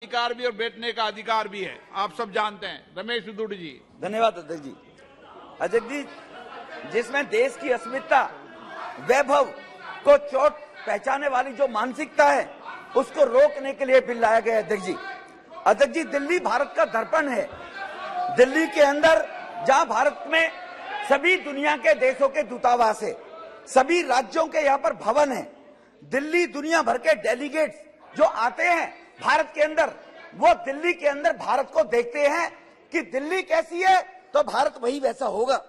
अधिकार भी और बैठने का अधिकार भी है, आप सब जानते हैं। रमेश दुड़ जी। धन्यवाद अध्यक्ष जी। अध्यक्ष जी, जिसमें देश की अस्मिता वैभव को चोट पहचाने वाली जो मानसिकता है उसको रोकने के लिए बिल लाया गया है अध्यक्ष जी। अध्यक्ष जी, दिल्ली भारत का दर्पण है। दिल्ली के अंदर जहां भारत में सभी दुनिया के देशों के दूतावास है, सभी राज्यों के यहाँ पर भवन है, दिल्ली दुनिया भर के डेलीगेट्स जो आते हैं भारत के अंदर, वो दिल्ली के अंदर भारत को देखते हैं कि दिल्ली कैसी है तो भारत वही वैसा होगा।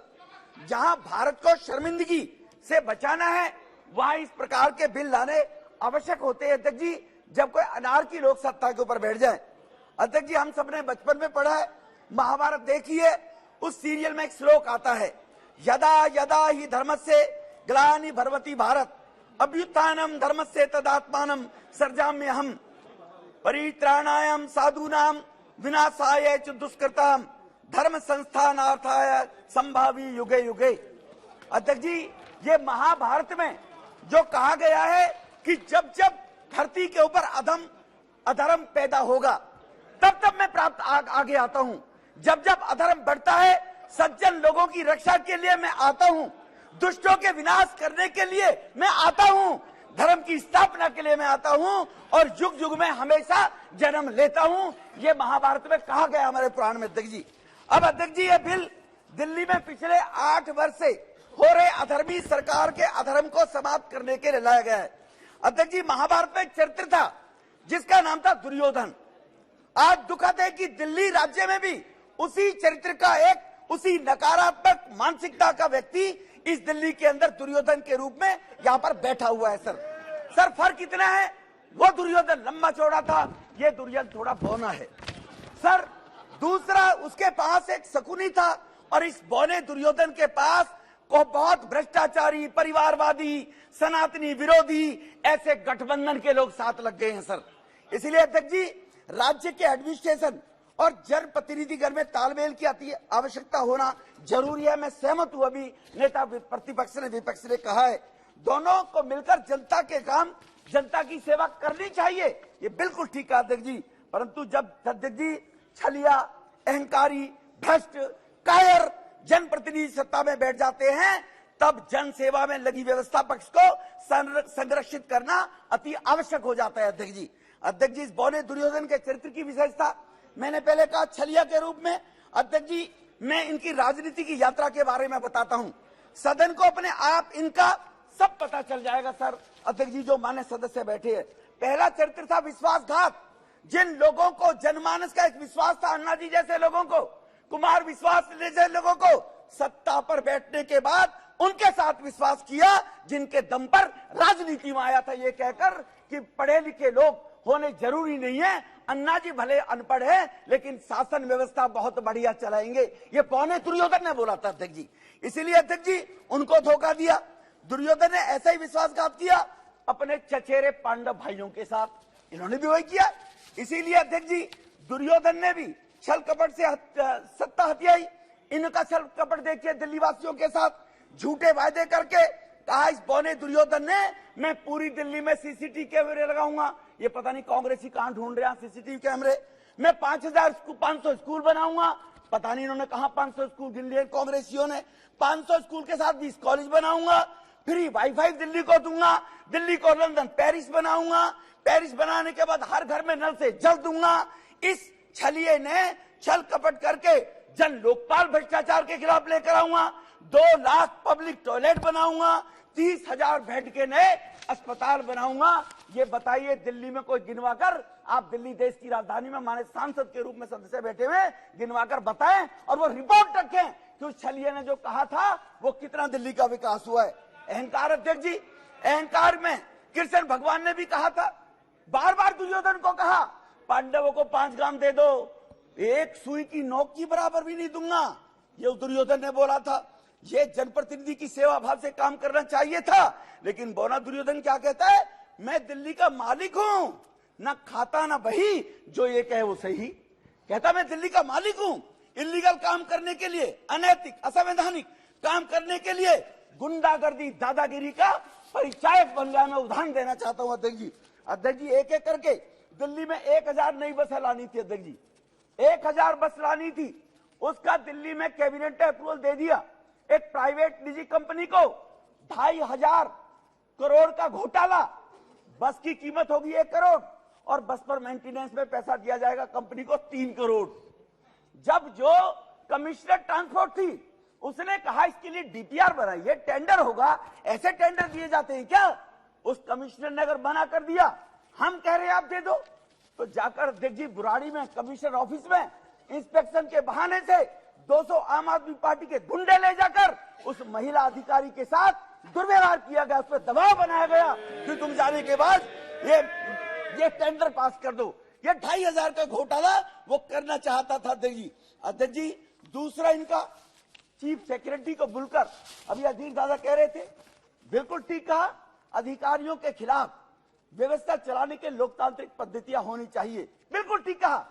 जहां भारत को शर्मिंदगी से बचाना है वहां इस प्रकार के बिल लाने आवश्यक होते हैं अध्यक्ष जी, जब कोई अनारकी लोक सत्ता के ऊपर बैठ जाए। अध्यक्ष जी, हम सबने बचपन में पढ़ा है, महाभारत देखिए, उस सीरियल में एक श्लोक आता है, यदा यदा ही धर्मस्य ग्लानि भर्वति भारत अभ्युत्थानम धर्मस्य तदात्मानम सर्जाम्यहम् परित्राणाय साधूनां विनाशाय च दुष्कृताम धर्म संस्थानार्थाय संभावी युगे युगे। अध्यक्ष जी, ये महाभारत में जो कहा गया है कि जब जब धरती के ऊपर अधर्म पैदा होगा तब तब मैं प्राप्त आगे आता हूं। जब जब अधर्म बढ़ता है सज्जन लोगों की रक्षा के लिए मैं आता हूं, दुष्टों के विनाश करने के लिए मैं आता हूं, धर्म की स्थापना के लिए मैं आता हूं और युग युग में हमेशा जन्म लेता हूं। ये महाभारत में कहा गया हमारे पुराण में अध्यक्ष जी। अब अध्यक्ष जी, ये बिल दिल्ली में पिछले 8 वर्ष से हो रहे अधर्मी सरकार के अधर्म को समाप्त करने के लिए लाया गया है। अध्यक्ष जी, महाभारत में एक चरित्र था जिसका नाम था दुर्योधन। आज दुखद है कि दिल्ली राज्य में भी उसी चरित्र का एक, उसी नकारात्मक मानसिकता का व्यक्ति इस दिल्ली के अंदर दुर्योधन के रूप में यहाँ पर बैठा हुआ है। सर फर्क इतना है, वो दुर्योधन लंबा चौड़ा था, ये दुर्योधन थोड़ा बौना है। सर दूसरा, उसके पास एक शकुनी था और इस बौने दुर्योधन के पास को बहुत भ्रष्टाचारी, परिवारवादी, सनातनी विरोधी ऐसे गठबंधन के लोग साथ लग गए हैं सर। इसलिए अध्यक्ष जी, राज्य के एडमिनिस्ट्रेशन और जनप्रतिनिधिगण में तालमेल की आवश्यकता होना जरूरी है। मैं सहमत हूं, अभी नेता प्रतिपक्ष ने, विपक्ष ने कहा है, दोनों को मिलकर जनता के काम, जनता की सेवा करनी चाहिए, ये बिल्कुल ठीक है अध्यक्ष जी। परंतु जब अध्यक्ष जी छलिया, अहंकारी, भ्रष्ट, कायर जनप्रतिनिधि सत्ता में बैठ जाते हैं तब जन सेवा में लगी व्यवस्था पक्ष को संरक्षित करना अति आवश्यक हो जाता है अध्यक्ष जी। अध्यक्ष जी, इस बौने दुर्योधन के चरित्र की विशेषता मैंने पहले कहा, छलिया के रूप में। अध्यक्ष जी, मैं इनकी राजनीति की यात्रा के बारे में बताता हूं, सदन को अपने आप इनका सब पता चल जाएगा सर। अध्यक्ष जी, जो मान्य सदस्य बैठे हैं, पहला चरित्र था विश्वासघात। जिन लोगों को जनमानस का एक विश्वास था, अन्ना जी जैसे लोगों को, कुमार विश्वास जैसे लोगों को, सत्ता पर बैठने के बाद उनके साथ विश्वास किया जिनके दम पर राजनीति में आया था, ये कहकर कि पढ़े लिखे लोग होने जरूरी नहीं है, अन्ना जी भले अनपढ़ है लेकिन शासन व्यवस्था बहुत बढ़िया चलाएंगे, ये पौने दुर्योधन ने बोला था अध्यक्ष जी। इसीलिए अध्यक्ष जी उनको धोखा दिया। दुर्योधन ने ऐसा ही विश्वासघात किया अपने चचेरे पांडव भाइयों के साथ, इन्होंने भी वही किया। इसीलिए अध्यक्ष जी, दुर्योधन ने भी छल कपट से सत्ता हथियाई। इनका छल कपट देखिए, दिल्ली वासियों के साथ झूठे वायदे करके कहा, इस बौने दुर्योधन ने, मैं पूरी दिल्ली में सीसीटीवी कैमरे लगाऊंगा। ये पता नहीं कांग्रेसी कहां ढूंढ रहे हैं सीसीटीवी कैमरे। मैं 500 स्कूल बनाऊंगा, पता नहीं इन्होंने कहा 500 स्कूल गिन लिए कांग्रेसियों ने। 500 स्कूल के साथ 20 कॉलेज बनाऊंगा, फ्री वाईफाई दिल्ली को दूंगा, दिल्ली को लंदन पेरिस बनाऊंगा, पेरिस बनाने के बाद हर घर में नल से जल दूंगा। इस छलिए ने छल कपट करके जन लोकपाल भ्रष्टाचार के खिलाफ लेकर आऊंगा, 2 लाख पब्लिक टॉयलेट बनाऊंगा, 30,000 बेड के नए अस्पताल बनाऊंगा। ये बताइए, दिल्ली में कोई गिनवाकर, आप दिल्ली देश की राजधानी में माने सांसद के रूप में सदस्य बैठे हुए, गिनवाकर बताएं और वो रिपोर्ट रखें कि उस छलिए ने जो कहा था वो कितना दिल्ली का विकास हुआ है। अहंकार अध्यक्ष जी, अहंकार में कृष्ण भगवान ने भी कहा था, बार बार दुर्योधन को कहा, पांडवों को 5 ग्राम दे दो, एक सुई की नोक की बराबर भी नहीं दूंगा, ये दुर्योधन ने बोला था। ये जनप्रतिनिधि की सेवा भाव से काम करना चाहिए था, लेकिन बौना दुर्योधन क्या कहता है, मैं दिल्ली का मालिक हूं, ना खाता ना बही, जो ये कहे वो सही। कहता मैं दिल्ली का मालिक हूं, इलीगल काम करने के लिए, अनैतिक असंवैधानिक काम करने के लिए गुंडागर्दी दादागिरी का परिचायक बन गया। मैं उदाहरण देना चाहता हूं अध्यक्ष जी। अध्यक्ष जी, एक एक करके दिल्ली में 1000 नई बसें लानी थी अध्यक्ष जी, 1000 बस लानी थी। उसका दिल्ली में कैबिनेट ने अप्रूवल दे दिया। एक प्राइवेट निजी कंपनी को 2500 करोड़ का घोटाला, बस की कीमत होगी 1 करोड़ और बस पर मेंटेनेंस में पैसा दिया जाएगा कंपनी को 3 करोड़। जब जो कमिश्नर ट्रांसपोर्ट थी उसने कहा इसके लिए डीपीआर बनाइए, टेंडर होगा, ऐसे टेंडर दिए जाते हैं क्या? उस कमिश्नर ने अगर मना कर दिया, हम कह रहे हैं आप दे दो, तो जाकर अध्यक्ष जी बुराड़ी में कमिश्नर ऑफिस में इंस्पेक्शन के बहाने से 200 आम आदमी पार्टी के गुंडे ले जाकर उस महिला अधिकारी के साथ दुर्व्यवहार किया गया, उस पर दबाव बनाया गया कि तुम जाने के बाद ये टेंडर पास कर दो। ये 2500 का घोटाला वो करना चाहता था अध्यक्ष जी। अध्यक्ष जी, दूसरा इनका चीफ सेक्रेटरी को बुलकर अभी अधीर दादा कह रहे थे, बिल्कुल ठीक कहा, अधिकारियों के खिलाफ व्यवस्था चलाने के लोकतांत्रिक पद्धतियां होनी चाहिए, बिल्कुल ठीक कहा।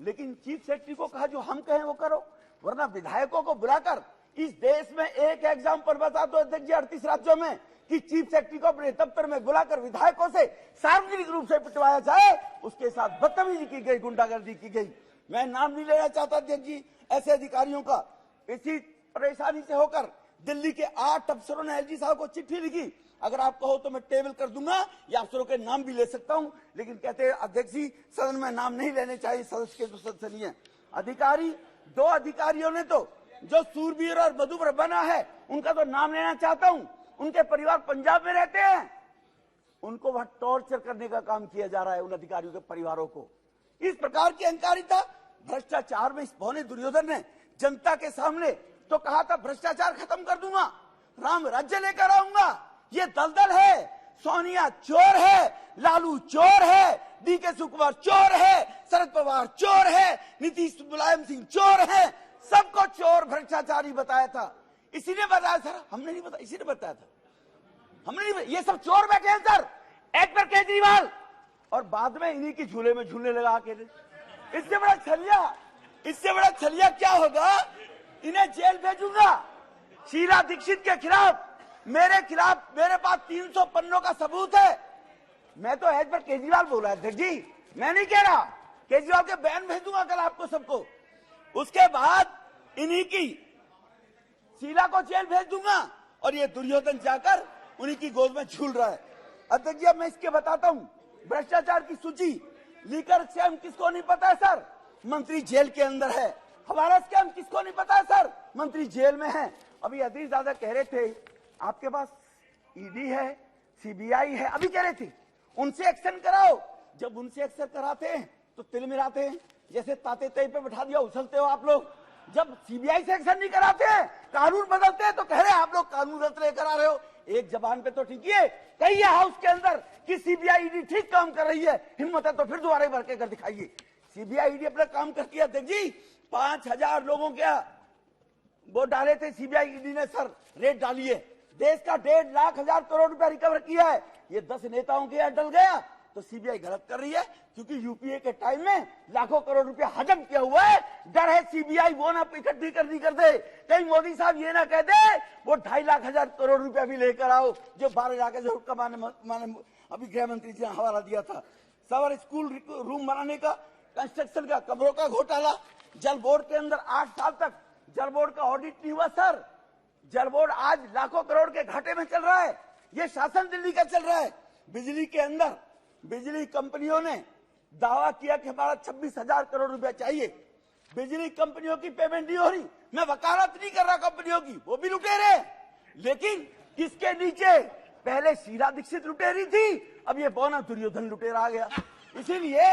लेकिन चीफ सेक्रेटरी को कहा जो हम कहें वो करो, वरना विधायकों को बुलाकर इस देश में एक एग्जाम्पल बता दो अध्यक्ष जी 38 राज्यों में कि चीफ सेक्रेटरी को अपने दफ्तर में बुलाकर विधायकों से सार्वजनिक रूप से पिटवाया जाए, उसके साथ बदतमीजी की गई, गुंडागर्दी की गई। मैं नाम नहीं लेना चाहता अध्यक्ष जी ऐसे अधिकारियों का। इसी परेशानी से होकर दिल्ली के 8 अफसरों ने एलजी साहब को चिट्ठी लिखी, अगर आप कहो तो मैं टेबल कर दूंगा या अफसरों के नाम भी ले सकता हूं, लेकिन कहते हैं अध्यक्ष जी सदन में नाम नहीं लेने चाहिए, सदस्य के जो सदस्य नहीं है। अधिकारी, 2 अधिकारियों ने तो जो सूरबीर और मधुबर बना है उनका तो नाम लेना चाहता हूं, उनके परिवार पंजाब में रहते हैं, उनको वहां टॉर्चर करने का काम किया जा रहा है उन अधिकारियों के परिवारों को। इस प्रकार की अहंकारिता, भ्रष्टाचार में इस भौने दुर्योधन ने जनता के सामने तो कहा था भ्रष्टाचार खत्म कर दूंगा, राम राज्य लेकर आऊंगा। ये दलदल है, सोनिया चोर है, लालू चोर है, डीके शिवकुमार चोर है, शरद पवार चोर है, नीतीश मुलायम सिंह चोर है, सबको चोर भ्रष्टाचारी बताया था। इसी ने बताया सर, हमने नहीं बताया, इसी ने बताया था, हमने नहीं बताया। ये सब चोर बैठे हैं सर, एक पर केजरीवाल, और बाद में इन्हीं की झूले में झूलने लगा अकेले। इससे बड़ा छलिया क्या होगा? इन्हें जेल भेजूंगा। शीला दीक्षित के खिलाफ मेरे पास 300 पन्नों का सबूत है। मैं तो एज पर केजरीवाल बोल रहा है जी, मैं नहीं कह रहा। केजरीवाल के बयान भेजूंगा कल आपको सबको। उसके बाद इन्हीं की शीला को जेल भेज दूंगा और ये दुर्योधन जाकर उन्हीं की गोद में झूल रहा है। अध्यक्ष जी, अब मैं इसके बताता हूं, भ्रष्टाचार की सूची, लीकर स्कैम किसको नहीं पता है सर? मंत्री जेल के अंदर है। हमारा स्कैम किसको नहीं पता है सर? मंत्री जेल में है। अभी अधीर दादा कह रहे थे आपके पास ईडी है, सीबीआई है, अभी कह रहे थे उनसे एक्शन कराओ। जब उनसे एक्शन कराते हैं तो तिल मिलाते हैं, जैसे ताते तय पे बैठा दिया उछलते हो आप लोग। जब सीबीआई से एक्शन नहीं कराते हैं, कानून बदलते हैं तो कह रहे हैं आप लोग कानून रद्द करा रहे हो। एक जबान पे तो ठीक है, कहिए हाउस के अंदर कि सीबीआई ईडी ठीक काम कर रही है, हिम्मत है तो फिर दोबारा भर के कर दिखाइए। सीबीआई ईडी अपना काम करती है अध्यक्ष जी। 5000 लोगों के वो डाले थे सीबीआई ईडी ने सर, रेट डाली है। देश का 1.5 लाख करोड़ रुपया रिकवर किया है। ये 10 नेताओं के यहाँ डल गया तो सीबीआई गलत कर रही है, क्योंकि यूपीए के टाइम में लाखों करोड़ रुपया हजम किया हुआ है। डर है सीबीआई वो ना इकट्ठी कर दे, कहीं मोदी साहब ये ना कह दे वो 2.5 लाख करोड़ रुपया भी लेकर आओ, जो 12 लाख जरूर कमाने माने। अभी गृह मंत्री जी ने हवाला दिया था। सवार स्कूल रूम बनाने का, कंस्ट्रक्शन का, कमरों का घोटाला। जल बोर्ड के अंदर 8 साल तक जल बोर्ड का ऑडिट नहीं हुआ सर। जल बोर्ड आज लाखों करोड़ के घाटे में चल रहा है। ये शासन दिल्ली का चल रहा है। बिजली के अंदर बिजली कंपनियों ने दावा किया कि हमारा 26,000 करोड़ रुपया चाहिए। बिजली कंपनियों की पेमेंट नहीं हो रही। मैं वकालत नहीं कर रहा कंपनियों की, वो भी लुटेरे। लेकिन किसके नीचे? पहले शीला दीक्षित लुटेरी थी, अब ये बौना दुर्योधन लुटेरा आ गया। इसीलिए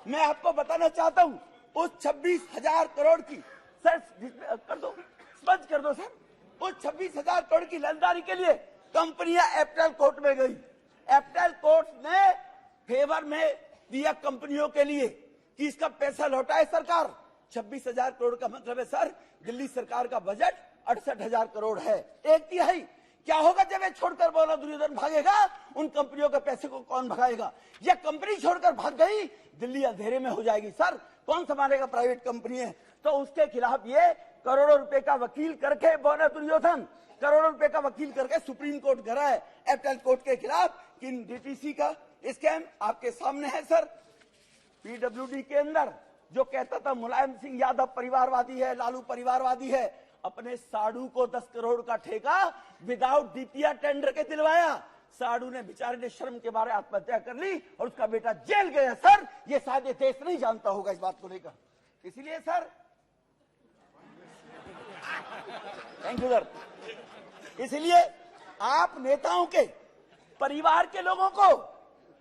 मैं आपको बताना चाहता हूं, उस 26,000 करोड़ की सर कर दो, स्पष्ट कर दो सर, उस 26,000 करोड़ की लेनदारी के लिए कंपनियां एप्टल कोर्ट में गई। एप्टल कोर्ट ने फेवर में दिया कंपनियों के लिए कि इसका पैसा लौटाए सरकार। 26,000 करोड़ का मतलब है सर, दिल्ली सरकार का बजट 68,000 करोड़ है, 1/3। क्या होगा जब ये छोड़कर बोला दुर्योधन भागेगा? उन कंपनियों के पैसे को कौन भगाएगा? ये कंपनी छोड़कर भाग गई, दिल्ली अंधेरे में हो जाएगी सर। कौन संभालेगा? प्राइवेट कंपनी है। तो उसके खिलाफ ये करोड़ों रुपए का वकील करके बोला दुर्योधन, करोड़ों रुपए का वकील करके सुप्रीम कोर्ट गया है एप्टल कोर्ट के खिलाफ कि डीटीसी का स्कैम आपके सामने है सर। पीडब्ल्यूडी के अंदर जो कहता था मुलायम सिंह यादव परिवारवादी है, लालू परिवारवादी है, अपने साडू को 10 करोड़ का ठेका विदाउट डीपीआर टेंडर के दिलवाया। साडू ने बेचारे ने शर्म के मारे आत्महत्या कर ली और उसका बेटा जेल गया। सर ये शायद देश नहीं जानता होगा इस बात को लेकर। इसलिए सर, थैंक यू सर। इसलिए आप नेताओं के परिवार के लोगों को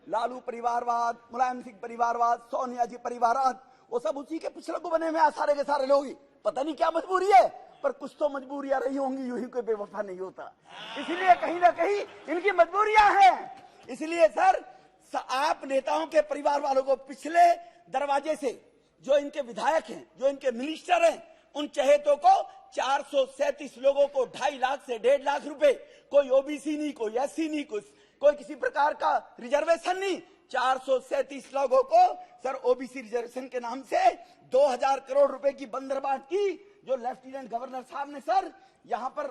लालू परिवारवाद, मुलायम सिंह परिवारवाद, सोनिया जी परिवारवाद, वो सब उसी के पिछले को बने हुए सारे के सारे लोग ही। पता नहीं क्या मजबूरी है, पर कुछ तो मजबूरियां रही होंगी, यूं ही कोई बेवफा नहीं होता। इसलिए कहीं ना कहीं इनकी मजबूरियां हैं। इसलिए सर, आप नेताओं के परिवार वालों को पिछले दरवाजे से जो इनके विधायक हैं, जो इनके मिनिस्टर हैं, उन चहेतों को 437 लोगों को 2.5 लाख से 1.5 लाख रुपए, कोई ओबीसी नहीं, कोई एससी नहीं, कोई किसी प्रकार का रिजर्वेशन नहीं, 437 लोगों को सर ओबीसी रिजर्वेशन के नाम से 2000 करोड़ रुपए की बंदरबाट की, जो लेफ्टिनेंट गवर्नर साहब ने सर यहां पर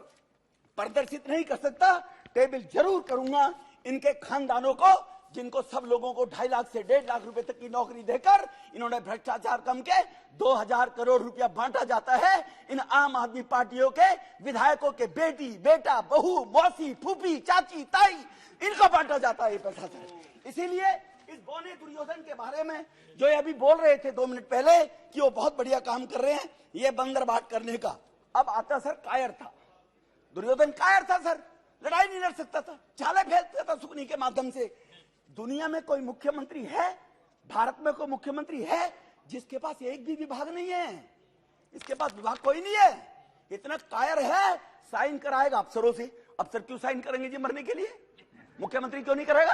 प्रदर्शित नहीं कर सकता, टेबल जरूर करूंगा इनके खानदानों को, जिनको सब लोगों को 2.5 लाख से 1.5 लाख रुपए तक की नौकरी देकर इन्होंने भ्रष्टाचार कम के 2000 करोड़ रुपया बांटा जाता है। इन आम आदमी पार्टियों के विधायकों के बेटी, बेटा, बहू, मौसी, फूफी, चाची, ताई, इनको बांटा जाता है ये पैसा से। इसीलिए इस बोने दुर्योधन के बारे में जो ये अभी बोल रहे थे 2 मिनट पहले कि वो बहुत बढ़िया काम कर रहे हैं ये बंदरबाट करने का, अब आता सर कायर था, दुर्योधन कायर था सर, लड़ाई नहीं लड़ सकता था, चाले फेंकता था सुकनी के माध्यम से। दुनिया में कोई मुख्यमंत्री है, भारत में कोई मुख्यमंत्री है जिसके पास एक भी विभाग नहीं है? इसके पास विभाग कोई नहीं है, इतना कायर है, साइन कराएगा अफसरों से। अफसर क्यों साइन करेंगे जी मरने के लिए? मुख्यमंत्री क्यों नहीं करेगा?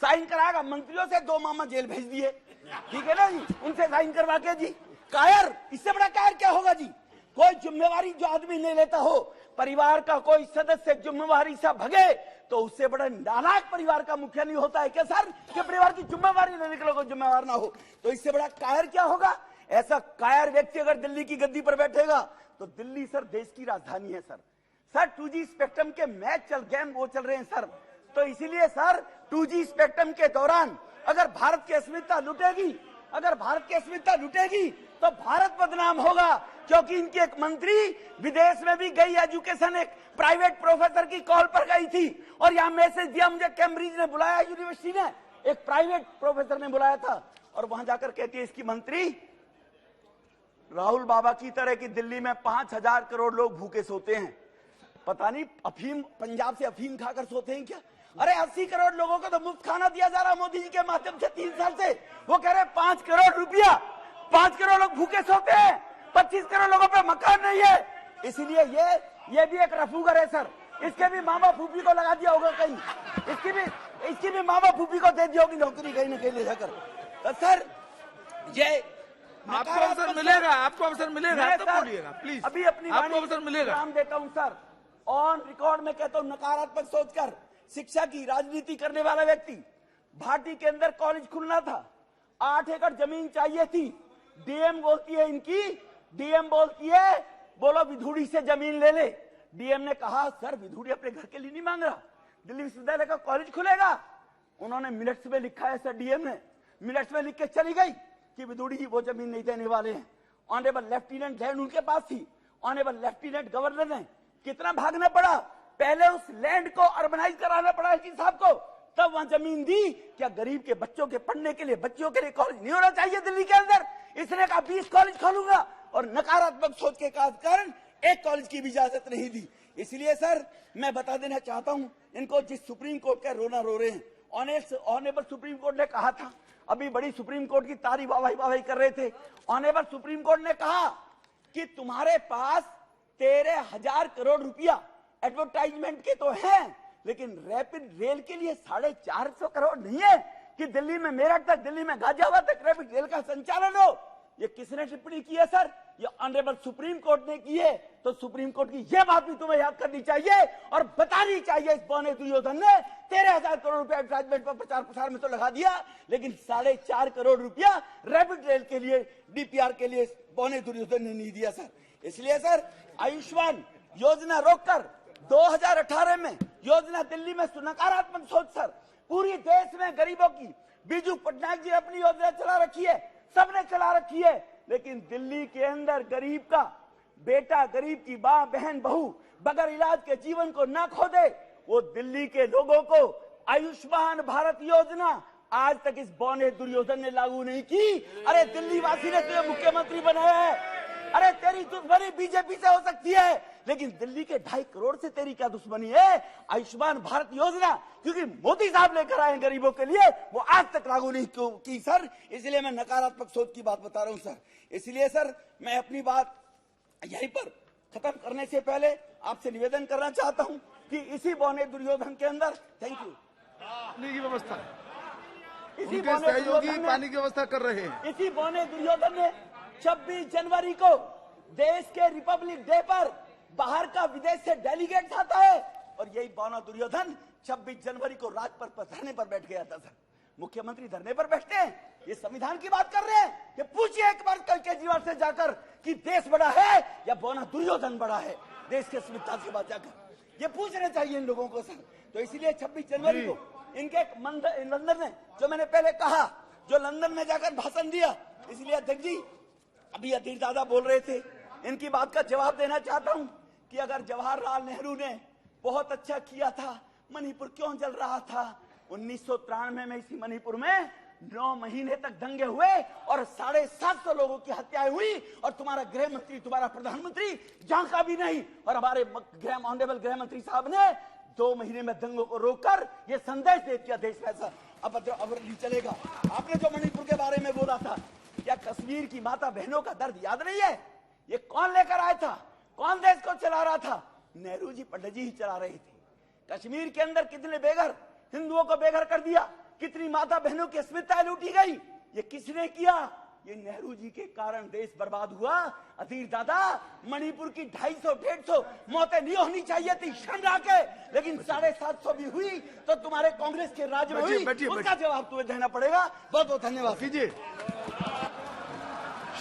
साइन कराएगा मंत्रियों से, 2 मामा जेल भेज दिए, ठीक है ना जी, उनसे साइन करवा के जी। कायर, इससे बड़ा कायर क्या होगा जी? कोई जिम्मेवारी जो आदमी नहीं लेता हो, परिवार का कोई सदस्य जिम्मेवारी से भगे, तो उससे बड़ा नालायक परिवार का मुखिया नहीं होता है क्या सर, कि परिवार की जिम्मेवारी लेने के लोग जिम्मेवार ना हो? तो इससे बड़ा कायर क्या होगा? ऐसा कायर व्यक्ति अगर दिल्ली की गद्दी पर बैठेगा तो दिल्ली सर देश की राजधानी है सर। सर 2G स्पेक्ट्रम के मैच गेम वो चल रहे हैं सर, तो इसीलिए सर 2G स्पेक्ट्रम के दौरान अगर भारत की अस्मिता लुटेगी, अगर भारत की अस्मिता लुटेगी तो भारत बदनाम होगा, क्योंकि इनकी एक मंत्री विदेश में भी गई, एजुकेशन एक प्राइवेट प्रोफेसर की कॉल पर गई थी और यहां मैसेज दिया, मुझे कैम्ब्रिज ने बुलाया, यूनिवर्सिटी ने, एक प्राइवेट प्रोफेसर ने बुलाया था, और वहां जाकर कहती है इसकी मंत्री, राहुल बाबा की तरह की दिल्ली में 5000 करोड़ लोग भूखे सोते हैं, पता नहीं अफीम पंजाब से अफीम खाकर सोते हैं क्या? अरे 80 करोड़ लोगों को तो मुफ्त खाना दिया जा रहा मोदी जी के माध्यम से 3 साल से। वो कह रहे 5 करोड़ रुपया, 5 करोड़ लोग भूखे सोते हैं, 25 करोड़ लोगों पे मकान नहीं है। इसीलिए ये भी एक रफूगर है सर, इसके भी मामा फूफी को लगा दिया होगा कहीं, इसकी भी मामा फूफी को दे दी होगी नौकरी कहीं न कहीं ले जाकर। तो सर ये आपको अवसर मिलेगा, आपको अवसर मिलेगा तो बोलिएगा प्लीज, अभी अपनी आपको अवसर मिलेगा। नाम देता हूं सर, ऑन रिकॉर्ड में कहता हूं, नकारात्मक सोचकर शिक्षा की राजनीति करने वाला व्यक्ति। भाटी के अंदर कॉलेज खुलना था, 8 एकड़ जमीन चाहिए थी, डीएम बोलती है इनकी, डीएम बोलती है बोलो विधुड़ी से जमीन ले ले। डीएम ने कहा सर विधुड़ी अपने घर के लिए नहीं मांग रहा, दिल्ली विश्वविद्यालय का कॉलेज खुलेगा। उन्होंने मिनट्स में लिखा है सर, डीएम ने मिनट्स में लिख के चली गई कि विधुड़ी जी वो जमीन नहीं देने वाले हैं। ऑनरेबल लेफ्टिनेंट लैंड उनके पास थी, ऑनरेबल लेफ्टिनेंट गवर्नर ने कितना भागना पड़ा, पहले उस लैंड को अर्बनाइज कराना पड़ा एसडी साहब को, तब वहां जमीन दी। क्या गरीब के बच्चों के पढ़ने के लिए, बच्चों के लिए कॉलेज नहीं होना चाहिए दिल्ली के अंदर? इसने कहा 20 कॉलेज खोलूंगा, और नकारात्मक सोच के कारण एक कॉलेज की भी इजाजत नहीं दी। इसलिए सर मैं बता देना चाहता हूं इनको, जिस सुप्रीम कोर्ट का रोना रो रहे हैं, ऑनरेबल सुप्रीम कोर्ट ने कहा था, अभी बड़ी सुप्रीम कोर्ट की तारीफ वाहवाही कर रहे थे, ऑनरेबल सुप्रीम कोर्ट ने कहा कि तुम्हारे पास 13,000 करोड़ रुपया एडवर्टाइजमेंट के तो हैं, लेकिन रैपिड रेल के लिए 450 करोड़ नहीं है कि दिल्ली में मेरठ तक, दिल्ली में गाजियाबाद तक रैपिड रेल का संचालन हो। ये किसने टिप्पणी की है सर? ये ऑनरेबल सुप्रीम कोर्ट ने की है। तो सुप्रीम कोर्ट की ये बात भी तुम्हें याद करनी चाहिए और बतानी चाहिए, इस बौने दुर्योधन ने 13,000 करोड़ रुपया एडवर्टाइजमेंट पर प्रचार प्रसार में तो लगा दिया, लेकिन 4.5 करोड़ रुपया रैपिड रेल के लिए, डीपीआर के लिए बौने दुर्योधन ने नहीं दिया सर। इसलिए सर आयुष्मान योजना रोककर 2018 में योजना दिल्ली में नकारात्मक सोच सर, पूरी देश में गरीबों की बीजू पटनायक जी ने अपनी योजना चला रखी है, सबने चला रखी है, लेकिन दिल्ली के अंदर गरीब का बेटा, गरीब की मां, बहन, बहू बगैर इलाज के जीवन को न खो दे, वो दिल्ली के लोगों को आयुष्मान भारत योजना आज तक इस बौने दुर्योधन ने लागू नहीं की। अरे दिल्ली वासी ने तुझे मुख्यमंत्री बनाया है। अरे तेरी दुश्मनी बीजेपी से हो सकती है, लेकिन दिल्ली के 2.5 करोड़ से तेरी क्या दुश्मनी है? आयुष्मान भारत योजना क्योंकि मोदी साहब लेकर आए गरीबों के लिए, वो आज तक लागू नहीं की सर। इसलिए मैं नकारात्मक सोच की बात बता रहा हूं सर। इसलिए सर मैं अपनी बात यहीं पर खत्म करने से पहले आपसे निवेदन करना चाहता हूं कि इसी बौने दुर्योधन के अंदर, थैंक यू, पानी की व्यवस्था, इसी उनके सहयोगी पानी की व्यवस्था कर रहे हैं। इसी बौने दुर्योधन ने 26 जनवरी को देश के रिपब्लिक डे पर बाहर का विदेश से डेलीगेट आता है, और यही बौना दुर्योधन 26 जनवरी को राजपथ पर धरने पर बैठ गया था सर। मुख्यमंत्री धरने पर बैठते हैं, ये संविधान की बात कर रहे हैं। ये पूछिए एक बार कल केजरीवाल से जाकर कि देश बड़ा है या बौना दुर्योधन बड़ा है, देश के संविधान के बाद जाकर ये पूछना चाहिए इन लोगों को सर। तो इसलिए 26 जनवरी को इनके लंदन में, जो मैंने पहले कहा, जो लंदन में जाकर भाषण दिया, इसलिए अध्यक्ष जी अभी अधीर दादा बोल रहे थे, इनकी बात का जवाब देना चाहता हूं कि अगर जवाहरलाल नेहरू ने बहुत अच्छा किया था, मणिपुर क्यों जल रहा था? 1993 में इसी मणिपुर में 9 महीने तक दंगे हुए और 750 लोगों की हत्याएं हुई, और तुम्हारा गृह मंत्री, तुम्हारा प्रधानमंत्री झांका भी नहीं, और हमारे ऑनरेबल गृह मंत्री साहब ने 2 महीने में दंगों को रोककर ये संदेश दे दिया देश में ऐसा अब नहीं चलेगा। आपने जो मणिपुर के बारे में बोला था, क्या कश्मीर की माता बहनों का दर्द याद नहीं है? ये कौन लेकर आया था? कौन देश को चला रहा था? नेहरू जी, पंडित जी ही चला रहे थे। कश्मीर के अंदर कितने बेघर हिंदुओं को बेघर कर दिया, कितनी माता बहनों की अस्मिताएं लूटी गई, ये किसने किया? ये नेहरू जी के कारण देश बर्बाद हुआ। अधीर दादा, मणिपुर की 250-150 मौतें नहीं होनी चाहिए थी शर्मा के, लेकिन 750 भी हुई, तो तुम्हारे कांग्रेस के राज में हुई, उसका जवाब तुम्हें देना पड़ेगा। बहुत बहुत धन्यवाद।